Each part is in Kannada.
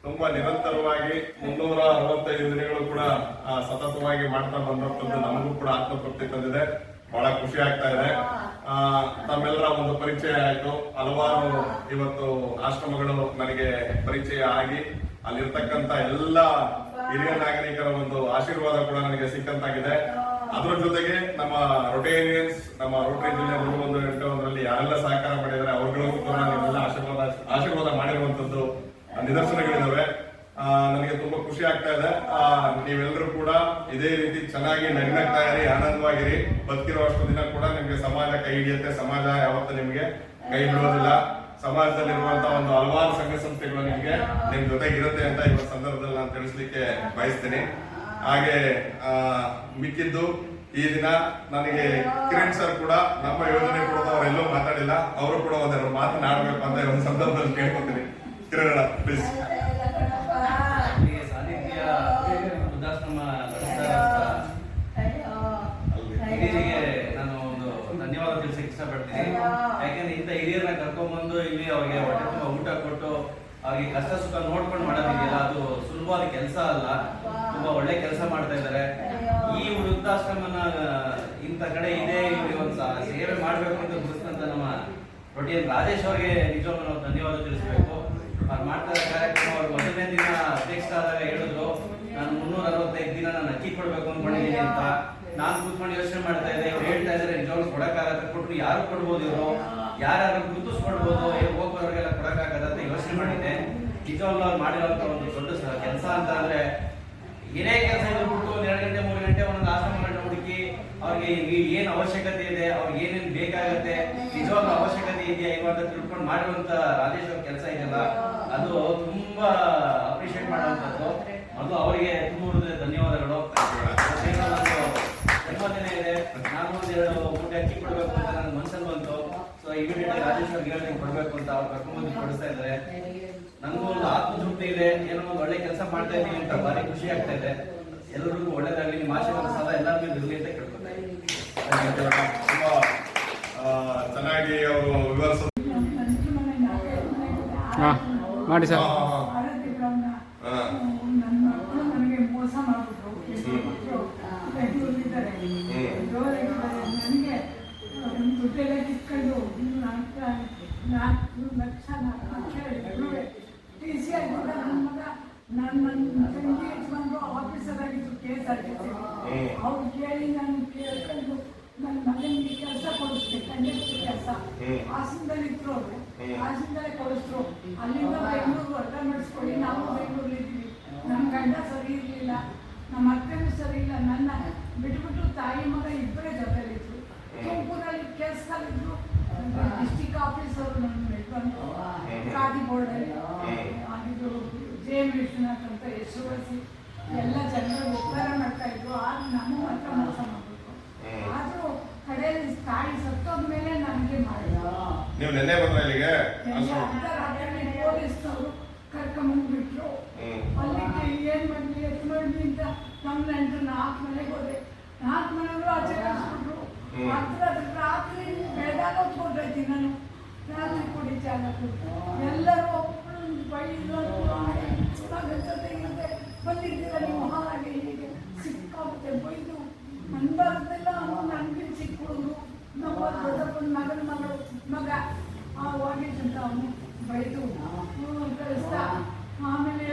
ತುಂಬಾ ನಿರಂತರವಾಗಿ 365 ದಿನಗಳು ಕೂಡ ಸತತವಾಗಿ ಮಾಡ್ತಾ ಬಂದಂತದ್ದು ನಮಗೂ ಕೂಡ ಆತ್ಮತೃಪ್ತಿ ತಂದಿದೆ. ಬಹಳ ಖುಷಿ ಆಗ್ತಾ ಇದೆ. ತಮ್ಮೆಲ್ಲರ ಒಂದು ಪರಿಚಯ ಆಯ್ತು. ಹಲವಾರು ಇವತ್ತು ಆಶ್ರಮಗಳು ನನಗೆ ಪರಿಚಯ ಆಗಿ ಅಲ್ಲಿರ್ತಕ್ಕಂಥ ಎಲ್ಲ ಹಿರಿಯ ನಾಗರಿಕರ ಒಂದು ಆಶೀರ್ವಾದ ಕೂಡ ನನಗೆ ಸಿಕ್ಕಂತಾಗಿದೆ. ಅದರ ಜೊತೆಗೆ ನಮ್ಮ ರೊಟೇರಿಯನ್ಸ್, ನಮ್ಮ ರೋಟರಿ ಜಿಲ್ಲೆ 318 ಯಾರೆಲ್ಲ ಸಹಕಾರ ಮಾಡಿದ್ದಾರೆ ಅವ್ರಿಗೂ ಕೂಡ ನೀವೆಲ್ಲ ಆಶೀರ್ವಾದ ಮಾಡಿರುವಂತದ್ದು ನಿದರ್ಶನಗಳಿದಾವೆ. ನನಗೆ ತುಂಬಾ ಖುಷಿ ಆಗ್ತಾ ಇದೆ. ನೀವೆಲ್ಲರೂ ಕೂಡ ಇದೇ ರೀತಿ ಚೆನ್ನಾಗಿ ನಗ್ನಗ್ತಾ ಇರಿ, ಆನಂದವಾಗಿರಿ. ಬದುಕಿರೋ ಅಷ್ಟು ದಿನ ಕೂಡ ನಿಮ್ಗೆ ಸಮಾಜ ಕೈ ಹಿಡಿಯುತ್ತೆ. ಸಮಾಜ ಯಾವತ್ತೂ ನಿಮ್ಗೆ ಕೈ ಬಿಡೋದಿಲ್ಲ. ಸಮಾಜದಲ್ಲಿರುವಂತಹ ಒಂದು ಹಲವಾರು ಸಂಘ ಸಂಸ್ಥೆಗಳು ನಿಮ್ಗೆ ನಿಮ್ ಜೊತೆಗಿರುತ್ತೆ ಅಂತ ಇವತ್ತು ಸಂದರ್ಭದಲ್ಲಿ ನಾನು ತಿಳಿಸ್ಲಿಕ್ಕೆ ಬಯಸ್ತೀನಿ. ಹಾಗೆ ಮಿಕ್ಕಿದ್ದು ಈ ದಿನ ನನಗೆ ಕಿರಣ್ ಸರ್ ಕೂಡ ನಮ್ಮ ಯೋಜನೆ ಕುರಿತು ಅವರೆಲ್ಲೂ ಮಾತಾಡಿಲ್ಲ. ಅವರು ಕೂಡ ಒಂದೆರಡು ಮಾತನಾಡಬೇಕು ಅಂತ ಒಂದು ಸಂದರ್ಭದಲ್ಲಿ ಕೇಳ್ಕೊತೀನಿ. ಕಿರಣ ಪ್ಲೀಸ್. ನಾನು ಒಂದು ಧನ್ಯವಾದ ತಿಳಿಸಕ್ಕೆ ಇಷ್ಟಪಡ್ತೀನಿ. ಯಾಕೆಂದ್ರೆ ಇಂಥ ಹಿರಿಯರನ್ನ ಕರ್ಕೊಂಡ್ಬಂದು ಇಲ್ಲಿ ಅವ್ರಿಗೆ ಹೊಟ್ಟೆ ತುಂಬ ಊಟ ಕೊಟ್ಟು ಅವ್ರಿಗೆ ಕಷ್ಟ ಸುಖ ನೋಡ್ಕೊಂಡು ಮಾಡೋದಿದೆಯಲ್ಲ, ಅದು ಸುಲಭವಾದ ಕೆಲಸ ಅಲ್ಲ. ತುಂಬಾ ಒಳ್ಳೆ ಕೆಲಸ ಮಾಡ್ತಾ ಇದ್ದಾರೆ. ಈ ವೃದ್ಧಾಶ್ರಮನ ಇಂಥ ಕಡೆ ಇದೆ, ಇವ್ರಿಗೆ ಒಂದು ಸೇವೆ ಮಾಡ್ಬೇಕು ಅಂತ ಗುರುತಿಸಿದಂತ ನಮ್ಮ ರೊಟೇರಿಯನ್ ರಾಜೇಶ್ ಅವರಿಗೆ ನಿಜವಾಗ್ಲೂ ನಾವು ಧನ್ಯವಾದ ತಿಳಿಸಬೇಕು. ಅವ್ರು ಮಾಡ್ತಾ ಇರೋ ಕಾರ್ಯಕ್ರಮ ಅವ್ರು ಮೊದಲನೇ ದಿನ ಅಧ್ಯಕ್ಷರಾದಾಗ ಹೇಳಿದ್ರು, ನಾನು 365 ದಿನ ನಾನು ಅಕ್ಕಿ ಕೊಡ್ಬೇಕು ಅನ್ಕೊಂಡಿದ್ದೀನಿ ಅಂತ. ನಾನು ಕೂತ್ಕೊಂಡು ಯೋಚನೆ ಮಾಡ್ತಾ ಇದ್ದೆ, ಇವ್ರು ಹೇಳ್ತಾ ಇದ್ದಾರೆ ನಿಜವಾಗ್ಲೂ ಕೊಡಕ್ಕಾಗತ್ತೆ, ಕೊಟ್ಟರು ಯಾರು ಕೊಡ್ಬೋದು, ಇವರು ಯಾರು ಗುರುತಿಸ್ಕೊಡ್ಬೋದು, ಹೋಗೋರಿಗೆಲ್ಲ ಕೊಡಕ್ಕಾಗತ್ತೆ ಅಂತ ಯೋಚನೆ ಮಾಡಿದ್ದೆ. ನಿಜವಾಗ್ಲೂ ಅವ್ರು ಮಾಡಿರೋಂಥ ಒಂದು ದೊಡ್ಡ ಕೆಲಸ ಅಂತ ಅಂದ್ರೆ, ಏನೇ ಕೆಲಸ ಇದ್ರು ಬಿಟ್ಟು 2 ಗಂಟೆ 3 ಗಂಟೆ ಒಂದೊಂದು ಆಶ್ರಮಗಳನ್ನ ಹುಡುಕಿ ಅವ್ರಿಗೆ ಏನು ಅವಶ್ಯಕತೆ ಇದೆ, ಅವ್ರಿಗೆ ಏನೇನು ಬೇಕಾಗತ್ತೆ, ನಿಜವಾಗ್ಲೂ ಅವಶ್ಯಕತೆ ಇದೆಯಾ ಇವ ಅಂತ ತಿಳ್ಕೊಂಡು ಮಾಡಿರುವಂತ ರಾಜೇಶ್ ಅವ್ರ ಕೆಲಸ ಇದೆಯಲ್ಲ, ಅದು ತುಂಬಾ ಅಪ್ರಿಶಿಯೇಟ್ ಮಾಡುವಂಥದ್ದು. ಅದು ಅವರಿಗೆ ತುಂಬ ಧನ್ಯವಾದಗಳು. ಜನ್ಮದಿನ ಇದೆ, ನಾನು ಒಂದೆರಡು ಮೂಟೆ ಅಕ್ಕಿ ಕೊಡಬೇಕು ಅಂತ ನನ್ನ ಮನಸ್ಸಲ್ಲಿ ಬಂತು. ಸೊ ಇಮಿಡಿಯೇಟ್ ರಾಜೇಶ್ ಅವ್ರಿಗೆ ಹೇಳಿ ಕೊಡ್ಬೇಕು ಅಂತ ಅವ್ರು ಕರ್ಕೊಂಡ್ಬಂದು ಕೊಡಿಸ್ತಾ ಇದ್ದಾರೆ. ನನಗೂ ಒಂದು ಆತ್ಮತೃಪ್ತಿ ಇದೆ, ಏನೋ ಒಂದು ಒಳ್ಳೆ ಕೆಲಸ ಮಾಡ್ತಾ ಇದ್ದೀವಿ ಅಂತ ಭಾರಿ ಖುಷಿ ಆಗ್ತಾ ಇದೆ. ಎಲ್ಲರಿಗೂ ಒಳ್ಳೇದಾಗಲಿ, ನಿಮ್ಮ ಆಶೀರ್ವಾದ ಸದಾ ಎಲ್ಲರ ಮೇಲೆ ಇರಲಿ ಅಂತ ಕೇಳ್ಕೊತಾ ಇದ್ದೀನಿ. ತುಂಬಾ ಚೆನ್ನಾಗಿ ಅವರು ವಿವರಿಸ ಮಾಡಿ ಸರ್. ನನಗೆ ಮೋಸ ಮಾಡಿಬಿಟ್ರು. ನನಗೆ ದುಡ್ಡೆಲ್ಲ ಕಿತ್ಕೊಂಡು 4 ಲಕ್ಷ ಟಿ ಸಿ ಆಗಿದ್ದ ನನ್ನ ಮಗ ನನ್ನ ತಂಗಿ ಯಜಮಾನ್ರು ಆಫೀಸರ್ ಆಗಿದ್ರು KSRTC. ಅವ್ರು ಕೇಳಿ ನಾನು ಕೇಳ್ಕೊಂಡು ನನ್ನ ಮಗನಿಗೆ ಕೆಲಸ ಕೊಡಿಸ್ದೆ, ಕಂಡಕ್ಟರ್ ಕೆಲಸ. ಹಾಸನದಲ್ಲಿ ಇದ್ರು ಅವರು, ಹಾಸನದಲ್ಲೇ ಕೊಡಿಸ್ರು. ಅಲ್ಲಿಂದ ಬೆಂಗಳೂರು ಅಡ್ಡ ಮಾಡಿಸ್ಕೊಳ್ಳಿ, ನಾವು ಬೆಂಗಳೂರಲ್ಲಿ ಇದ್ವಿ. ನಮ್ಮ ಗಂಡ ಸರಿ ಇರಲಿಲ್ಲ, ನಮ್ಮ ಅತ್ತೆನೂ ಸರಿ ಇಲ್ಲ. ನನ್ನ ಬಿಟ್ಬಿಟ್ಟು ತಾಯಿ ಮಗ ಇಬ್ಬರೇ ಜೊತೆಲಿದ್ರು. ತುಮಕೂರಲ್ಲಿ ಕೆಲಸದಲ್ಲಿದ್ರು. ಡಿಸ್ಟಿಕ್ ಆಫೀಸರು ನನ್ನ ಬಂದು ಖಾದಿ ಬೋರ್ಡಲ್ಲಿ ಆಗಿದ್ದು JM ವಿಶ್ವನಾಥ್ ಅಂತ ಯಶೋವಸಿ ಎಲ್ಲ ಜನರು ಉಪಕಾರ ಮಾಡ್ತಾ ಇದ್ರು. ಆಗ ನಮ್ಮ ಮಾತ್ರ ಮೋಸ ಮಾಡಬೇಕು. ಆದರೂ ಕಡೆಯಲ್ಲಿ ತಾಯಿ ಸತ್ತೋದ್ಮೇಲೆ ನನಗೆ ಮಾಡಿದ್ರು. ನೀವು ನೆನ್ನೆ ಬಂದ್ರೆ ಇಲ್ಲಿಗೆ ಅರ್ಧರಾತ್ರಿ ಪೊಲೀಸ್ನವರು ಕರ್ಕೊಂಡ್ಬಿಟ್ರು. ಅಲ್ಲಿಗೆ ಏನ್ ಮಾಡ್ಲಿ ಎತ್ತು ಮಾಡ್ಲಿ ಅಂತ ನಮ್ಮ ನೆಂಟರು 4 ಮನೆಗೆ ಹೋದೆ. 4 ಮನೆಯವರು ಆಚೆ ಕಳಿಸ್ಬಿಟ್ರು. ರಾತ್ರಿ ಬೆಳಗಾಗ ಹೊತ್ಕೊಂಡ್ರೈತಿ ನಾನು. ರಾತ್ರಿ ಕುಡಿ ಜಾಗ ಎಲ್ಲರೂ ಒಬ್ಬರು ಬೈದು ಮಗನ ಜೊತೆಗಿರುತ್ತೆ ಬಂದಿದ್ದೀರ ನೀವು ಹಾಗೆ ಹೀಗೆ ಸಿಕ್ಕಾಗುತ್ತೆ ಬೈದು ಅನ್ಬಾರ್ದೆಲ್ಲ. ನನಗೆ ಚಿಕ್ಕ ಹುಡುಗರು ನಮ್ಮ ದೊಡ್ಡಪ್ಪನ ಮಗ ಹೋಗಿದ್ದಂತ ಅವನು ಬೈದು ಕಳಿಸ್ತಾ. ಆಮೇಲೆ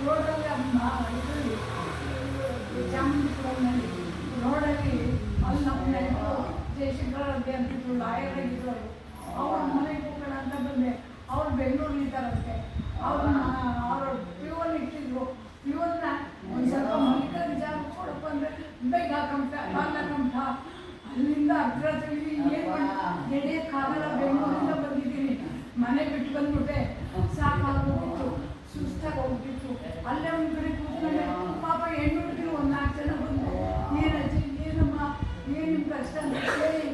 ರೋಡಲ್ಲಿ ಇದರಲ್ಲಿ ಚಾಮುಂಡಿಪುರದಲ್ಲಿ ರೋಡಲ್ಲಿ ಅಲ್ಲಿ ನಮ್ಮ ಜಯಶಂಕರ ಅಂತಿದ್ರು, ಲಾಯರ್ ಆಗಿದ್ರು. ಅವ್ರ ಮನೆಗೆ ಹೋಗೋಣ ಅಂತ ಬಂದೆ. ಅವ್ರು ಬೆಂಗಳೂರಲ್ಲಿ ಇದ್ದಾರಂತೆ. ಅವ್ರ ಪ್ಯೂನ್ ಇಟ್ಟಿದ್ರು. ಪ್ಯೂನ್ನ ಒಂದು ಸ್ವಲ್ಪ ಮಲ್ಲಿಕರ ಜಾಗ ಕೊಡಪ್ಪ ಅಂದರೆ ಬೇಗ ಹಾಕಂತ ಅಲ್ಲಿಂದ ಅರ್ಧರಾತ್ರಿ ಏನು ನಡೆಯೋಕ್ಕಾಗಲ್ಲ. ಬೆಂಗಳೂರಿಂದ ಬಂದಿದ್ದೀನಿ, ಮನೆ ಬಿಟ್ಟು ಬಂದ್ಬಿಟ್ಟೆ. ಸಾಕಾಗೋಗ್ಬಿಟ್ಟು, ಸುಸ್ತಾಗಿ ಹೋಗ್ಬಿಟ್ಟು ಅಲ್ಲೇ ಒಂದು ಕಡೆ ಕೂತ್ಕೊಂಡೆ. ಪಾಪ ಹೆಣ್ಣು ಹುಡುಗಿರು ಒಂದು 4 ಜನ ಬಂದು ಏನಜ್ಜಿ ಏನಮ್ಮ ಏನು ನಿಮ್ಮ ಕಷ್ಟ ಅಂತ ಹೇಳಿ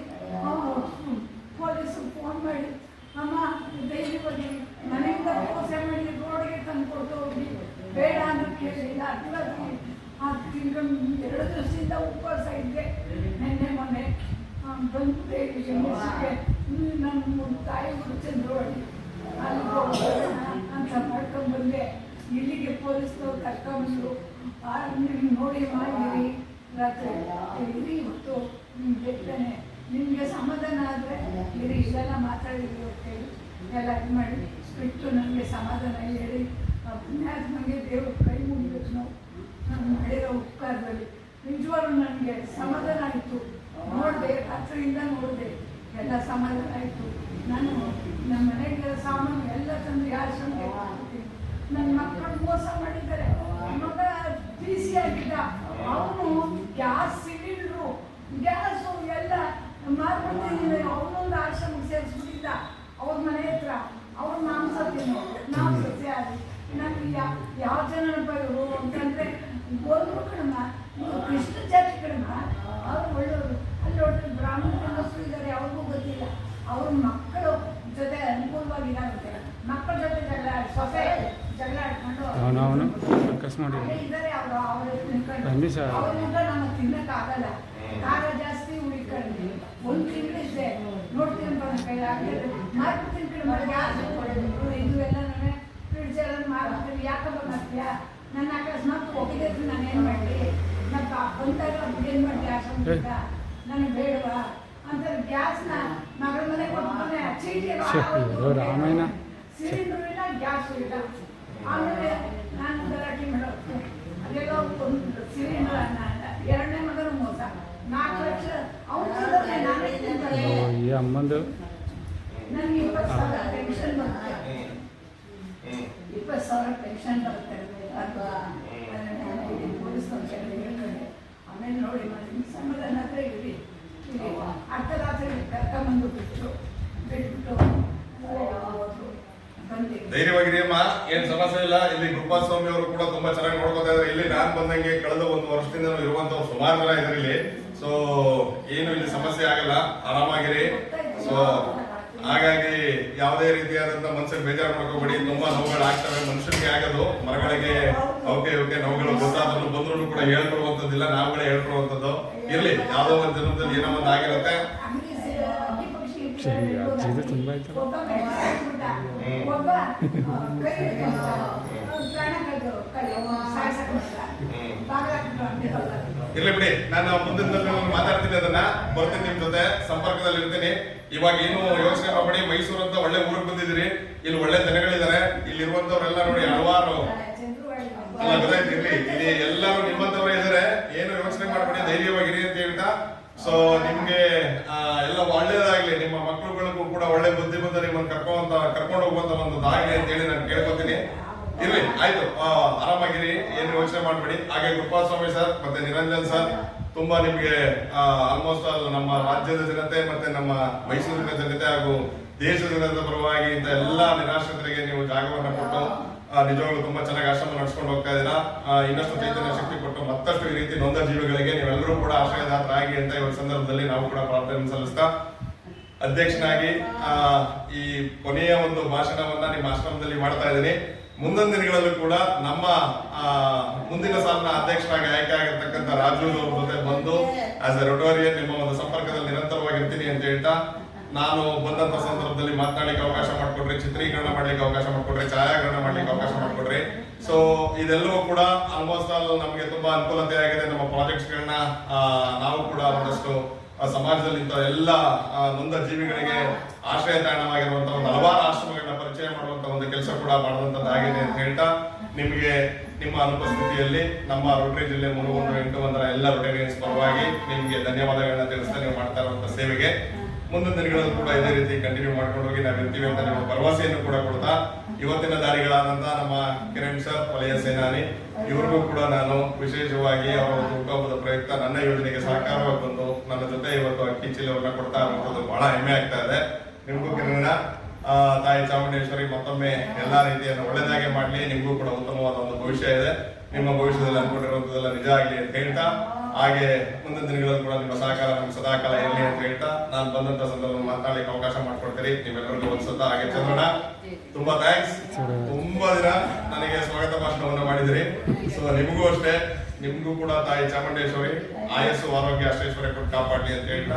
ಪೊಲೀಸರು ಫೋನ್ ಮಾಡಿ, ಅಮ್ಮ ಧೈರ್ಯವಾಗಿ ಮನೆಯಿಂದ ದೋಸೆ ಮಾಡಿ ರೋಡ್ಗೆ ತಂದು ಕೊಟ್ಟು ಹೋಗಿ ಬೇಡ ಅಂತ ಕೇಳಿಲ್ಲ. ಅರ್ಧರಾತ್ರಿ 2 ದಿವಸದಿಂದ ಉಪವಾಸ ಇದ್ದೆ. ಮೊನ್ನೆ ಬಂದ್ಬಿಟ್ಟೆ ಇಲ್ಲಿಗೆ ಮೆಸ್ಸಿಗೆ. ನಮ್ಮ ತಾಯಿ ಚಂದ್ರವಾಡಿ ಅಲ್ಲಿ ಅಂತ ಮಾಡ್ಕೊಂಡು ಬಂದೆ. ಇಲ್ಲಿಗೆ ಪೊಲೀಸ್ನವ್ರು ಕರ್ಕೊಂಡ್ಬಂದು ನಿಮ್ಗೆ ನೋಡಿ ಮಾಡಿರಿ ರಾತ್ರಿ ಇರಿ ಇವತ್ತು ನಿಮ್ಗೆ ಹೇಳ್ತೇನೆ, ನಿಮಗೆ ಸಮಾಧಾನ ಆದರೆ ಇರಿ, ಇದೆಲ್ಲ ಮಾತಾಡಿದ್ರು ಅಂತೇಳಿ ಎಲ್ಲ ಇದು ಮಾಡಿ ಬಿಟ್ಟು ನನಗೆ ಸಮಾಧಾನ ಹೇಳಿ ಪುಣ್ಯಾತ್ಮಗೆ ದೇವರು ಕೈ ಮುಗಿಬೇಕು. ನಾನು ಮಾಡಿರೋ ಉಪಕಾರದಲ್ಲಿ ನಿಜವಾಗ್ಲೂ ನನಗೆ ಸಮಾಧಾನ ಆಯಿತು. ನೋಡಿದೆ, ರಾತ್ರಿಯಿಂದ ನೋಡಿದೆ, ಎಲ್ಲ ಸಮಾಧಾನ ಆಯಿತು. ನಾನು ನಮ್ಮ ಮನೆಗೆ ಸಾಮಾನು ಎಲ್ಲ ತಂದು ಆಶ್ರಮಕ್ಕೆ ಕೊಡ್ತೀನಿ. ನನ್ನ ಮಕ್ಕಳು ಮೋಸ ಮಾಡಿದ್ದಾರೆ. ಮಗ ಬಿಸಿ ಆಗಿದ್ದ, ಅವನು ಗ್ಯಾಸ್ ಸಿಲಿಂಡ್ರು ಗ್ಯಾಸು ಎಲ್ಲ ಮಾರ್ಬಿಟ್ಟಿದ್ದೀನಿ. ಅವನೊಂದು ಆಶ್ರಮಕ್ಕೆ ಸೇರಿಸ್ಬಿಟ್ಟಿದ್ದ ಅವ್ರ ಮನೆ ಹತ್ರ. ಅವ್ರ ಮಾಂಸ ತಿನ್ನು, ನಾವು ಸಸ್ಯಾಹಾರಿ. ನನಗೆ ಯಾವ ಜನ ಇವರು ಅಂತಂದರೆ ಗೋಲ್ರು ಕಡಿಮ, ಕೃಷ್ಣ ಜಾತಿ ಕಡಿಮ, ಅವ್ರು ಒಳ್ಳೆಯವರು. ಅಲ್ಲಿ ಒಳ್ಳೆ ಬ್ರಾಹ್ಮಣ ಹೆಂಗಸರು ಇದ್ದಾರೆ, ಅವ್ರಿಗೂ ಗೊತ್ತಿಲ್ಲ. ಅವ್ರ ಮಕ್ಕಳು ಜೊತೆ ಅನುಕೂಲವಾಗಿ ಇದಾಗುತ್ತೆ. ಮಕ್ಕಳ ಜೊತೆ ಸೊಸೆ ಜಗಳ ಆಡ್ಕೊಂಡು ಇದ್ದಾರೆ. ಅವರು ಅವ್ರಿಂದ ನಮಗೆ ತಿನ್ನಕ್ಕಾಗಲ್ಲ. ಖಾರ ಜಾಸ್ತಿ ಉಳಿಕೊಂಡು ಒಂದು ತಿಂಗಳಿದ್ದೆ ನೋಡ್ತೀನಿ ನನ್ನ ಕೈಲಿ ಮಾರ್ಬಿಡ್ತೀನಿ. ಕಡೆ ಗ್ಯಾಸ್ ಕೊಡೋದು ಇದು ಎಲ್ಲನೂ ಫ್ರಿಡ್ಜ್ ಎಲ್ಲ ಮಾರ್ಬಿಡ್ತೀವಿ. ಯಾಕಪ್ಪ ಮಾಡ್ತೀಯಾ? ನನ್ನ ಅಕಸ್ಮಾತ್ ಹೋಗಿದ್ದು ನಾನು ಏನು ಮಾಡಲಿ? ನನ್ನ ಬಂದಾಗ ಏನು ಮಾಡಲಿ? ಆಶ್ರಮದಿಂದ ನನಗೆ ಬೇಡವಾ ಅಂತ ಗ್ಯಾಸ್ನ ಮಗಳ ಮನೆ ಕೊಡ್ತಾನೆ. ಚೀಟಿ ರಾಮಾಯಣ ಸಿಲಿಂಡರ್ ಇಲ್ಲ, ಗ್ಯಾಸು ಇಲ್ಲ. ಆಮೇಲೆ ನಾನು ಗಲಾಟೆ ಮಾಡೋದು ಅದೆಲ್ಲ ಒಂದು ಸಿಲಿಂಡರ್. ಎರಡನೇ ಮಗನ ಮೋಸ, 4 ಲಕ್ಷ ಅವನು ನಾನೇ ತಿಂತಾರೆ. ಅಮ್ಮಂದು ನನಗೆ 20,000 ಪೆನ್ಷನ್ ಬರುತ್ತೆ. 20,000 ಪೆನ್ಷನ್ ಬರುತ್ತೆ. ಪೊಲೀಸ್ ಹೇಳ್ಕೊಂಡೆ. ಆಮೇಲೆ ನೋಡಿ ಮಾಡಿ ಸಮಾಧಾನ ಹತ್ರ ಇರಿ. ಅರ್ಧರಾತ್ರಿ ಕರ್ಕೊಂಬಂದು ಬಿಟ್ಟರು. ಧೈರ್ಯವಾಗಿರಿ ಅಮ್ಮ, ಏನ್ ಸಮಸ್ಯೆ ಇಲ್ಲ. ಇಲ್ಲಿ ಗುರುಪಾಸ್ವಾಮಿ ಅವರು ಕೂಡ ತುಂಬಾ ಚೆನ್ನಾಗಿ ನೋಡ್ಕೊತಾ ಇದ್ದಾರೆ. ಇಲ್ಲಿ ನಾನ್ ಬಂದಂಗೆ ಕಳೆದ 1 ವರ್ಷದಿಂದ ಇರುವಂತ ಸುಮಾರು ಜನ ಇದ್ದಾರೆ ಇಲ್ಲಿ. ಸೊ ಏನು ಇಲ್ಲಿ ಸಮಸ್ಯೆ ಆಗಲ್ಲ, ಆರಾಮಾಗಿರಿ. ಸೊ ಹಾಗಾಗಿ ಯಾವುದೇ ರೀತಿಯಾದಂತ ಮನಸ್ಸಿಗೆ ಬೇಜಾರು ಮಾಡ್ಕೋಬೇಡಿ. ತುಂಬಾ ನೋವುಗಳು ಆಗ್ತವೆ, ಮನುಷ್ಯನಿಗೆ ಆಗೋದು. ಮರಗಳಿಗೆ ಓಕೆ ನೋವುಗಳು ಗೊತ್ತಾದ್ರು ಬಂದ್ರು ಕೂಡ ಹೇಳ್ಕೊಡುವಂತದ್ದಿಲ್ಲ, ನಾವುಗಳೇ ಹೇಳ್ಕೊಡುವಂತದ್ದು. ಇರ್ಲಿ, ಯಾವುದೋ ಒಂದು ಜನ್ಮದಲ್ಲಿ ಏನೋ ಒಂದು ಆಗಿರುತ್ತೆ. ಇದು ತುಂಬಾ ಆಯ್ತು. ಇರ್ಲಿ ಬಿಡಿ, ನಾನು ಮುಂದಿನ ಮಾತಾಡ್ತೀನಿ, ಅದನ್ನ ಬರ್ತೀನಿ, ನಿಮ್ ಜೊತೆ ಸಂಪರ್ಕದಲ್ಲಿ ಇರ್ತೀನಿ. ಇವಾಗ ಏನು ಯೋಚನೆ ಮಾಡಬೇಡಿ. ಮೈಸೂರು ಅಂತ ಒಳ್ಳೆ ಊರಿಗೆ ಬಂದಿದ್ದೀರಿ, ಇಲ್ಲಿ ಒಳ್ಳೆ ಜನಗಳಿದ್ದಾರೆ. ಇಲ್ಲಿ ಇರುವಂತವ್ರೆಲ್ಲ ನೋಡಿ ಹಲವಾರು ಅಲ್ಲ ಗೊತ್ತಾಯ್ತು. ಇರ್ಲಿ, ಇಲ್ಲಿ ಎಲ್ಲರೂ ನಿಮ್ಮಂತವ್ರೇ ಇದ್ದಾರೆ. ಏನು ಯೋಚನೆ ಮಾಡಬೇಡಿ, ಧೈರ್ಯವಾಗಿರಿ ಅಂತ ಹೇಳ್ತಾ. ಸೊ ನಿಮ್ಗೆ ಎಲ್ಲ ಒಳ್ಳೇದಾಗ್ಲಿ, ನಿಮ್ಮ ಮಕ್ಕಳುಗಳಿಗೂ ಕೂಡ ಒಳ್ಳೆ ಬುದ್ಧಿ ಬಂದ ನಿಮ್ಮನ್ನು ಕರ್ಕೊಂಡು ಹೋಗುವಂತ ಒಂದು ದಾರಿ ಅಂತ ಹೇಳಿ ನಾನು ಕೇಳ್ಕೊತೀನಿ. ಇರ್ಲಿ, ಆಯ್ತು, ಆರಾಮಾಗಿರಿ, ಏನು ಯೋಚನೆ ಮಾಡಬೇಡಿ. ಹಾಗೆ ಗುರುಪಾಸ್ವಾಮಿ ಸರ್ ಮತ್ತೆ ನಿರಂಜನ್ ಸರ್ ತುಂಬಾ ನಿಮ್ಗೆ ಆಲ್ಮೋಸ್ಟ್ ಆಲ್ ನಮ್ಮ ರಾಜ್ಯದ ಜನತೆ ಮತ್ತೆ ನಮ್ಮ ಮೈಸೂರಿನ ಜನತೆ ಹಾಗೂ ದೇಶದ ಜನತೆ ಪರವಾಗಿ ಇಂತ ಎಲ್ಲಾ ನಿರಾಶ್ರಿತರಿಗೆ ನೀವು ಜಾಗವನ್ನ ಕೊಟ್ಟು ನಿಜವಾಗ್ಲೂ ತುಂಬಾ ಚೆನ್ನಾಗಿ ಆಶ್ರಮ ನಡ್ಸ್ಕೊಂಡು ಹೋಗ್ತಾ ಇದ್ದೀರಾ. ಇನ್ನಷ್ಟು ಚೈತನ್ಯ ಶಕ್ತಿ ಕೊಟ್ಟು ಮತ್ತಷ್ಟು ಈ ರೀತಿ ನೊಂದ ಜೀವಿಗಳಿಗೆ ನೀವೆಲ್ಲರೂ ಕೂಡ ಆಶ್ರಯದಾತರಾಗಿ ಅಂತ ಈ ಸಂದರ್ಭದಲ್ಲಿ ನಾವು ಕೂಡ ಪ್ರಾರ್ಥನೆ ಸಲ್ಲಿಸ್ತಾ, ಅಧ್ಯಕ್ಷನಾಗಿ ಈ ಕೊನೆಯ ಒಂದು ಭಾಷಣವನ್ನ ನಿಮ್ಮ ಆಶ್ರಮದಲ್ಲಿ ಮಾಡ್ತಾ ಇದ್ದೀನಿ. ಮುಂದಿನ ದಿನಗಳಲ್ಲೂ ಕೂಡ ನಮ್ಮ ಮುಂದಿನ ಸಾಲಿನ ಅಧ್ಯಕ್ಷರಾಗಿ ಆಯ್ಕೆ ಆಗಿರ್ತಕ್ಕಂಥ ರಾಜು ಅವ್ರ ಜೊತೆ ಬಂದು ಆಸ್ ಎ ರೊಟೋರಿಯನ್ ನಿಮ್ಮ ಒಂದು ಸಂಪರ್ಕದಲ್ಲಿ ನಿರಂತರವಾಗಿರ್ತೀನಿ ಅಂತ ಹೇಳ್ತಾ, ನಾನು ಬಂದಂತ ಸಂದರ್ಭದಲ್ಲಿ ಮಾತನಾಡಲಿಕ್ಕೆ ಅವಕಾಶ ಮಾಡಿಕೊಡ್ರಿ, ಚಿತ್ರೀಕರಣ ಮಾಡ್ಲಿಕ್ಕೆ ಅವಕಾಶ ಮಾಡಿಕೊಡ್ರಿ, ಛಾಯಾಗ್ರಹಣ ಮಾಡ್ಲಿಕ್ಕೆ ಅವಕಾಶ ಮಾಡಿಕೊಡ್ರಿ. ಸೊ ಇದೆಲ್ಲವೂ ಕೂಡ ಆಲ್ಮೋಸ್ಟ್ ಆಲ್ ನಮಗೆ ತುಂಬಾ ಅನುಕೂಲತೆ ಆಗಿದೆ. ನಮ್ಮ ಪ್ರಾಜೆಕ್ಟ್ಸ್ ಗಳನ್ನ ನಾವು ಕೂಡ ಒಂದಷ್ಟು ಸಮಾಜದಲ್ಲಿ ಎಲ್ಲ ನೊಂದ ಜೀವಿಗಳಿಗೆ ಆಶ್ರಯ ತಾಣವಾಗಿರುವಂತಹ ಒಂದು ಹಲವಾರು ಆಶ್ರಮಗಳನ್ನ ಪರಿಚಯ ಮಾಡುವಂತ ಒಂದು ಕೆಲಸ ಕೂಡ ಮಾಡುವಂತದ್ದಾಗಿದೆ ಅಂತ ಹೇಳ್ತಾ, ನಿಮಗೆ ನಿಮ್ಮ ಅನುಪಸ್ಥಿತಿಯಲ್ಲಿ ನಮ್ಮ ರೋಟರಿ ಜಿಲ್ಲೆ 318 ಎಲ್ಲ ರೋಟರಿಯನ್ಸ್ ಪರವಾಗಿ ನಿಮಗೆ ಧನ್ಯವಾದಗಳನ್ನ ತಿಳಿಸ್ತಾ ನೀವು ಮಾಡ್ತಾ ಇರುವಂತಹ ಸೇವೆಗೆ ಮುಂದಿನ ದಿನಗಳಲ್ಲಿ ಕೂಡ ಇದೇ ರೀತಿ ಕಂಟಿನ್ಯೂ ಮಾಡ್ಕೊಂಡು ಹೋಗಿ ನಾವಿರ್ತೀವಿ ಅಂತ ನಿಮ್ಮ ಭರವಸೆಯನ್ನು ಕೂಡ ಕೊಡ್ತಾ, ಇವತ್ತಿನ ದಾರಿಗಳಾದಂತ ನಮ್ಮ ಕಿರಣ್ ಸರ್ ವಲಯ ಸೇನಾನಿ ಇವ್ರಿಗೂ ಕೂಡ ನಾನು ವಿಶೇಷವಾಗಿ ಅವರ ಹುಟ್ಟುಹಬ್ಬದ ಪ್ರಯುಕ್ತ ನನ್ನ ಯೋಜನೆಗೆ ಸಹಕಾರವಾಗಿ ಬಂದು ನನ್ನ ಜೊತೆ ಇವತ್ತು ಅಕ್ಕಿ ಚೀಲವನ್ನ ಕೊಡ್ತಾ ಇರುವಂತದ್ದು ಬಹಳ ಹೆಮ್ಮೆ ಆಗ್ತಾ ಇದೆ. ನಿಮ್ಗೂ ಕಿರಣ ತಾಯಿ ಚಾಮುಂಡೇಶ್ವರಿ ಮತ್ತೊಮ್ಮೆ ಎಲ್ಲಾ ರೀತಿಯನ್ನು ಒಳ್ಳೆದಾಗೆ ಮಾಡ್ಲಿ. ನಿಮ್ಗೂ ಕೂಡ ಉತ್ತಮವಾದ ಒಂದು ಭವಿಷ್ಯ ಇದೆ. ನಿಮ್ಮ ಭವಿಷ್ಯದಲ್ಲಿ ಅನ್ಕೊಂಡಿರುವಂತದೆಲ್ಲ ನಿಜ ಆಗ್ಲಿ ಅಂತ ಹೇಳ್ತಾ, ಹಾಗೆ ಮುಂದಿನ ದಿನಗಳಲ್ಲಿ ಕೂಡ ನಿಮ್ಮ ಸಹಕಾರ ನಮ್ಗೆ ಸದಾಕಾಲ ಇರಲಿ ಅಂತ ಹೇಳ್ತಾ, ನಾನು ಬಂದಂತ ಸಂದರ್ಭ ಮಾತನಾಡಲಿಕ್ಕೆ ಅವಕಾಶ ಮಾಡ್ಕೊಡ್ತೀರಿ. ನಿಮ್ಮೆಲ್ಲರಿಗೂ ಒಂದ್ಸತ ಹಾಗೆ ಚಂದ್ರಣ್ಣ ತುಂಬಾ ಥ್ಯಾಂಕ್ಸ್. ತುಂಬಾ ದಿನ ನನಗೆ ಸ್ವಾಗತ ಭಾಷಣವನ್ನು ಮಾಡಿದಿರಿ. ಸೊ ನಿಮಗೂ ಅಷ್ಟೇ, ನಿಮ್ಗೂ ಕೂಡ ತಾಯಿ ಚಾಮುಂಡೇಶ್ವರಿ ಆಯಸ್ಸು ಆರೋಗ್ಯ ಅಷ್ಟೈಶ್ವರ್ಯ ಕೊಟ್ಟು ಕಾಪಾಡಲಿ ಅಂತ ಹೇಳ್ತಾ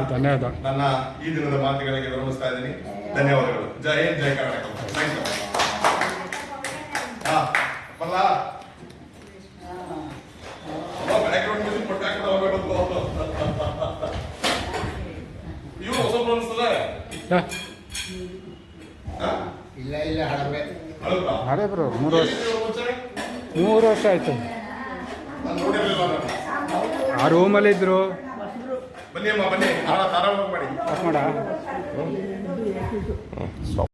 ನನ್ನ ಈ ದಿನದ ಮಾತುಗಳಿಗೆ ವಿರಮಿಸ್ತಾ ಇದ್ದೀನಿ. ಧನ್ಯವಾದಗಳು. ಜೈ ಹಿಂದ್, ಜೈ ಕರ್ನಾಟಕ. Thank you. ಅಲ್ಲ ಬ್ಯಾಕ್ಗ್ರೌಂಡ್ ಮ್ಯೂಸಿಕ್ ಪಟ್ಟ ಹಾಕಿದ ಹೋಗ್ಬೇಕು ಇವು ಹೊಸ ಅನಿಸ್ತದೆ ಇಲ್ಲ ಇಲ್ಲ ಹಳಬೆ ಹೌದಾ ಅದೇ ಬ್ರೋ 3 ವರ್ಷ ಎಲ್ಲಿದ್ದೀರಿ ಮುಂಚೆ? 3 ವರ್ಷ ಆಯ್ತು ನಾನು ನೋಡಿರ್ಲಿಲ್ಲ ನಾನು. ಆ ರೂಮಲ್ಲಿ ಇದ್ರು ಬನ್ನಿ ಅಮ್ಮ ಬನ್ನಿ ಆರಾಮಾಗಿ ಮಾಡಿ ಮಾಡ